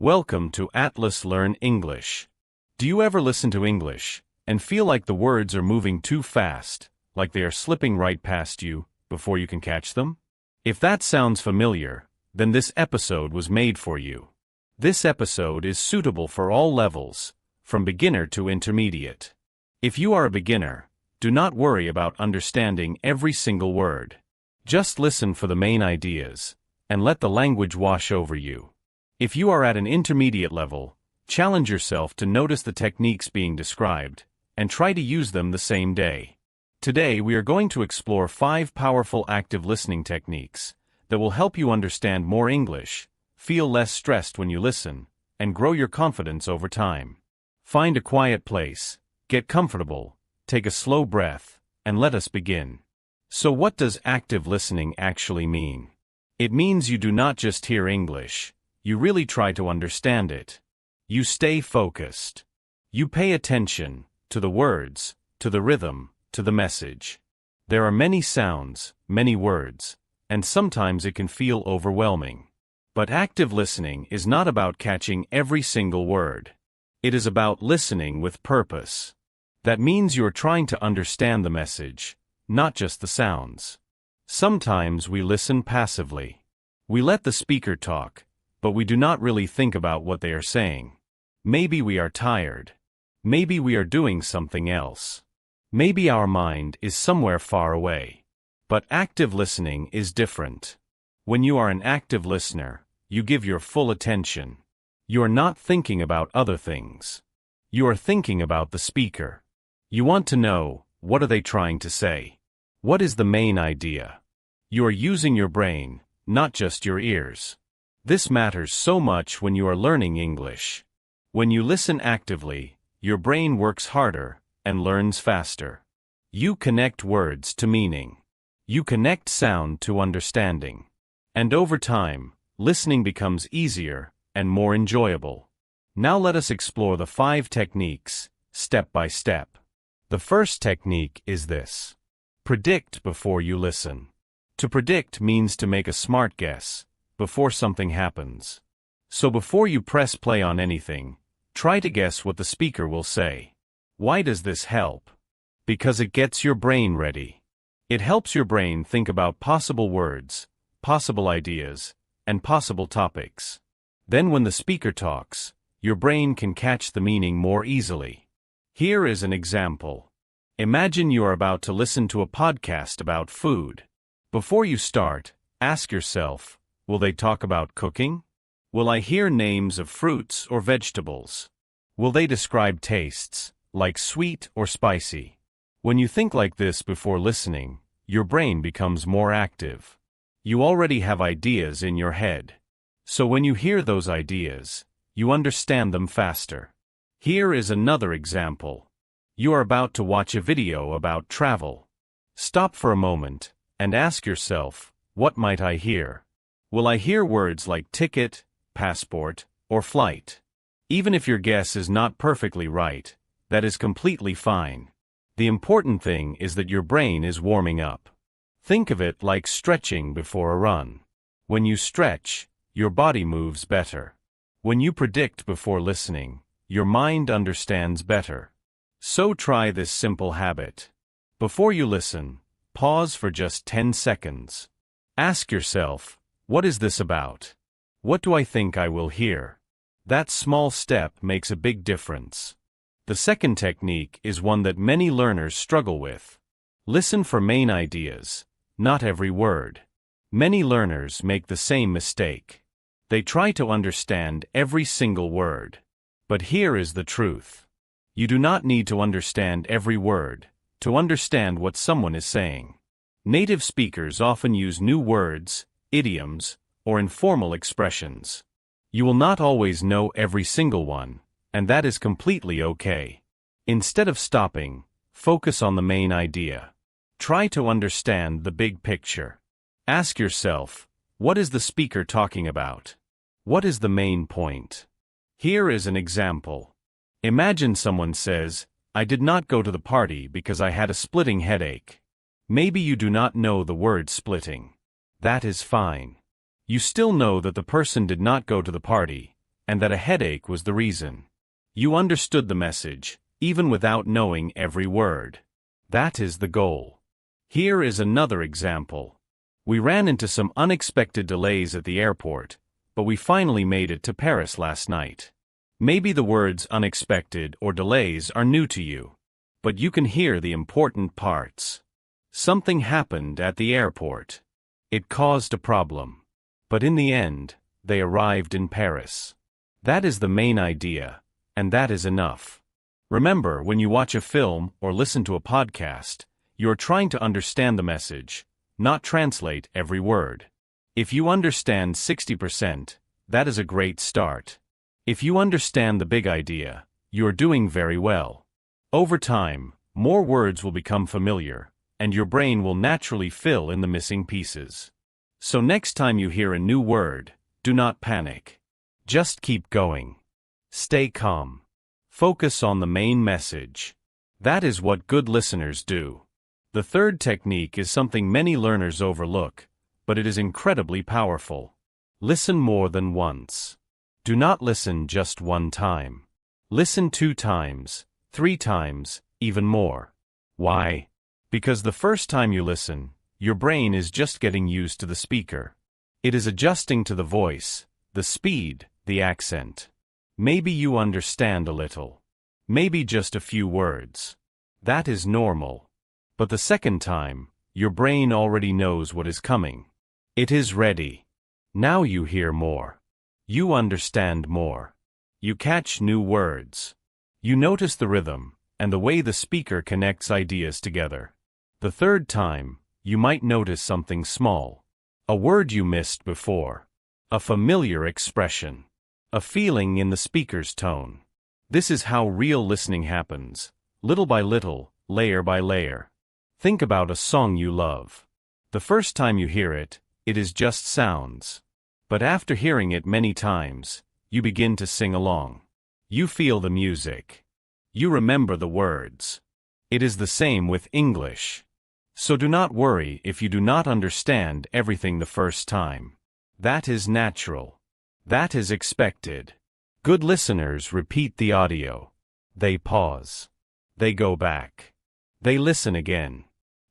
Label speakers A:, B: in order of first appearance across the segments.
A: Welcome to Atlas Learn English. Do you ever listen to English and feel like the words are moving too fast, like they are slipping right past you before you can catch them? If that sounds familiar, then this episode was made for you. This episode is suitable for all levels, from beginner to intermediate. If you are a beginner, do not worry about understanding every single word. Just listen for the main ideas, and let the language wash over you. If you are at an intermediate level, challenge yourself to notice the techniques being described, and try to use them the same day. Today we are going to explore 5 powerful active listening techniques that will help you understand more English, feel less stressed when you listen, and grow your confidence over time. Find a quiet place, get comfortable, take a slow breath, and let us begin. So what does active listening actually mean? It means you do not just hear English, you really try to understand it. You stay focused. You pay attention to the words, to the rhythm, to the message. There are many sounds, many words, and sometimes it can feel overwhelming. But active listening is not about catching every single word. It is about listening with purpose. That means you are trying to understand the message, not just the sounds. Sometimes we listen passively. We let the speaker talk, but we do not really think about what they are saying. Maybe we are tired. Maybe we are doing something else. Maybe our mind is somewhere far away. But active listening is different. When you are an active listener, you give your full attention. You are not thinking about other things. You are thinking about the speaker. You want to know, what are they trying to say? What is the main idea? You are using your brain, not just your ears. This matters so much when you are learning English. When you listen actively, your brain works harder and learns faster. You connect words to meaning. You connect sound to understanding. And over time, listening becomes easier and more enjoyable. Now let us explore the 5 techniques, step by step. The first technique is this. Predict before you listen. To predict means to make a smart guess before something happens. So before you press play on anything, try to guess what the speaker will say. Why does this help? Because it gets your brain ready. It helps your brain think about possible words, possible ideas, and possible topics. Then when the speaker talks, your brain can catch the meaning more easily. Here is an example. Imagine you are about to listen to a podcast about food. Before you start, ask yourself, will they talk about cooking? Will I hear names of fruits or vegetables? Will they describe tastes, like sweet or spicy? When you think like this before listening, your brain becomes more active. You already have ideas in your head. So when you hear those ideas, you understand them faster. Here is another example. You are about to watch a video about travel. Stop for a moment and ask yourself, what might I hear? Will I hear words like ticket, passport, or flight? Even if your guess is not perfectly right, that is completely fine. The important thing is that your brain is warming up. Think of it like stretching before a run. When you stretch, your body moves better. When you predict before listening, your mind understands better. So try this simple habit. Before you listen, pause for just 10 seconds. Ask yourself, what is this about? What do I think I will hear? That small step makes a big difference. The second technique is one that many learners struggle with. Listen for main ideas, not every word. Many learners make the same mistake. They try to understand every single word. But here is the truth. You do not need to understand every word to understand what someone is saying. Native speakers often use new words, idioms, or informal expressions. You will not always know every single one, and that is completely okay. Instead of stopping, focus on the main idea. Try to understand the big picture. Ask yourself, what is the speaker talking about? What is the main point? Here is an example. Imagine someone says, I did not go to the party because I had a splitting headache. Maybe you do not know the word splitting. That is fine. You still know that the person did not go to the party, and that a headache was the reason. You understood the message, even without knowing every word. That is the goal. Here is another example. We ran into some unexpected delays at the airport, but we finally made it to Paris last night. Maybe the words unexpected or delays are new to you, but you can hear the important parts. Something happened at the airport. It caused a problem. But in the end, they arrived in Paris. That is the main idea, and that is enough. Remember, when you watch a film or listen to a podcast, you are trying to understand the message, not translate every word. If you understand 60%, that is a great start. If you understand the big idea, you are doing very well. Over time, more words will become familiar, and your brain will naturally fill in the missing pieces. So next time you hear a new word, do not panic. Just keep going. Stay calm. Focus on the main message. That is what good listeners do. The third technique is something many learners overlook, but it is incredibly powerful. Listen more than once. Do not listen just one time. Listen 2 times, 3 times, even more. Why? Because the first time you listen, your brain is just getting used to the speaker. It is adjusting to the voice, the speed, the accent. Maybe you understand a little. Maybe just a few words. That is normal. But the second time, your brain already knows what is coming. It is ready. Now you hear more. You understand more. You catch new words. You notice the rhythm and the way the speaker connects ideas together. The third time, you might notice something small. A word you missed before. A familiar expression. A feeling in the speaker's tone. This is how real listening happens, little by little, layer by layer. Think about a song you love. The first time you hear it, it is just sounds. But after hearing it many times, you begin to sing along. You feel the music. You remember the words. It is the same with English. So do not worry if you do not understand everything the first time. That is natural. That is expected. Good listeners repeat the audio. They pause. They go back. They listen again.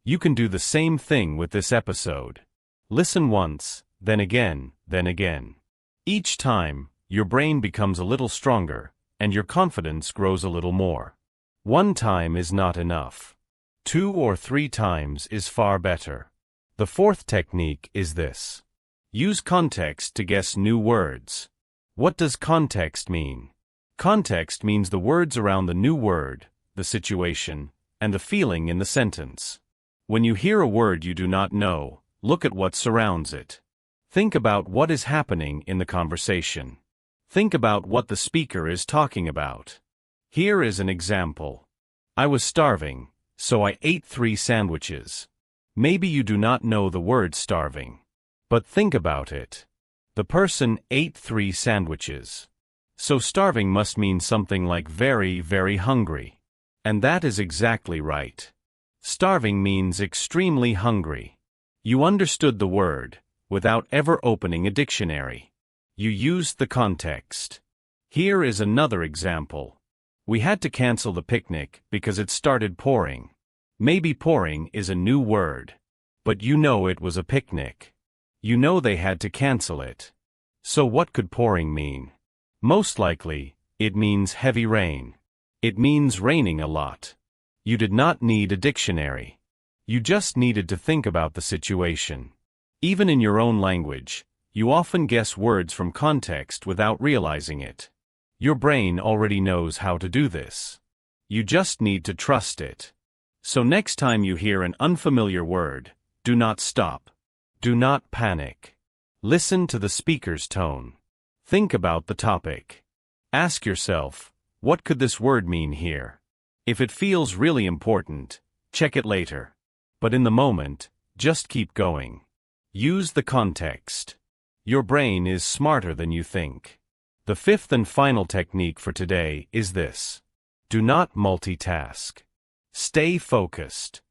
A: You can do the same thing with this episode. Listen once, then again, then again. Each time, your brain becomes a little stronger, and your confidence grows a little more. 1 time is not enough. 2 or 3 times is far better. The fourth technique is this. Use context to guess new words. What does context mean? Context means the words around the new word, the situation, and the feeling in the sentence. When you hear a word you do not know, look at what surrounds it. Think about what is happening in the conversation. Think about what the speaker is talking about. Here is an example. I was starving, so I ate 3 sandwiches. Maybe you do not know the word starving. But think about it. The person ate 3 sandwiches. So starving must mean something like very, very hungry. And that is exactly right. Starving means extremely hungry. You understood the word, without ever opening a dictionary. You used the context. Here is another example. We had to cancel the picnic because it started pouring. Maybe pouring is a new word. But you know it was a picnic. You know they had to cancel it. So what could pouring mean? Most likely, it means heavy rain. It means raining a lot. You did not need a dictionary. You just needed to think about the situation. Even in your own language, you often guess words from context without realizing it. Your brain already knows how to do this. You just need to trust it. So next time you hear an unfamiliar word, do not stop. Do not panic. Listen to the speaker's tone. Think about the topic. Ask yourself, what could this word mean here? If it feels really important, check it later. But in the moment, just keep going. Use the context. Your brain is smarter than you think. The fifth and final technique for today is this. Do not multitask. Stay focused.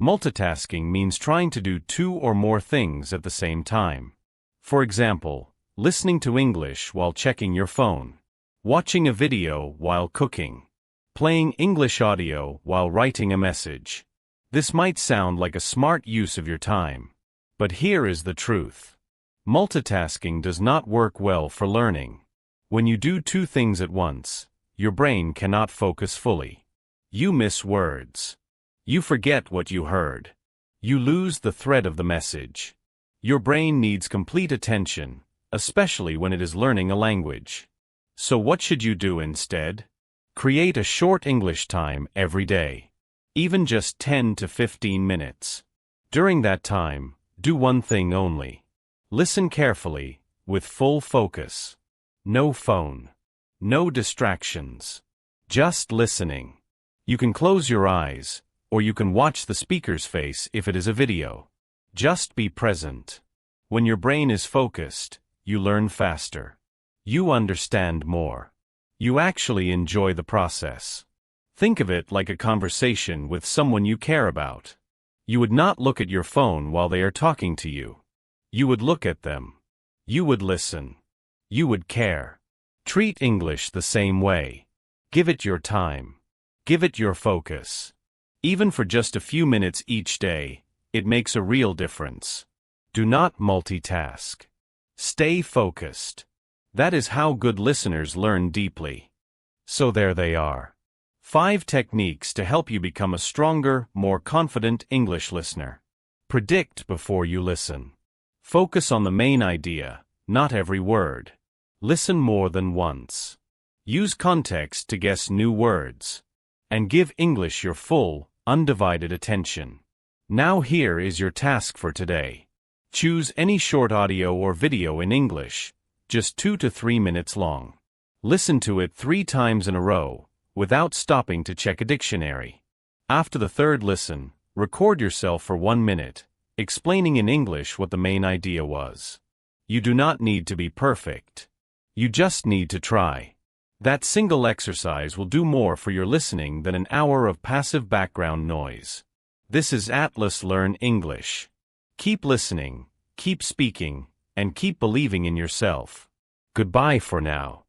A: Multitasking means trying to do 2 or more things at the same time. For example, listening to English while checking your phone. watching a video while cooking, playing English audio while writing a message. This might sound like a smart use of your time, but here is the truth. Multitasking does not work well for learning. When you do two things at once, your brain cannot focus fully. You miss words. You forget what you heard. You lose the thread of the message. Your brain needs complete attention, especially when it is learning a language. So what should you do instead? Create a short English time every day. Even just 10 to 15 minutes. During that time, do one thing only. Listen carefully, with full focus. No phone. No distractions. Just listening. You can close your eyes, or you can watch the speaker's face if it is a video. Just be present. When your brain is focused, you learn faster. You understand more. You actually enjoy the process. Think of it like a conversation with someone you care about. You would not look at your phone while they are talking to you. You would look at them. You would listen. You would care. Treat English the same way. Give it your time. Give it your focus. Even for just a few minutes each day, it makes a real difference. Do not multitask. Stay focused. That is how good listeners learn deeply. So there they are. 5 techniques to help you become a stronger, more confident English listener. Predict before you listen. Focus on the main idea, not every word. Listen more than once. Use context to guess new words. And give English your full, undivided attention. Now here is your task for today. Choose any short audio or video in English, just 2 to 3 minutes long. Listen to it 3 times in a row, without stopping to check a dictionary. After the third listen, record yourself for 1 minute, explaining in English what the main idea was. You do not need to be perfect. You just need to try. That single exercise will do more for your listening than an hour of passive background noise. This is Atlas Learn English. Keep listening, keep speaking, and keep believing in yourself. Goodbye for now.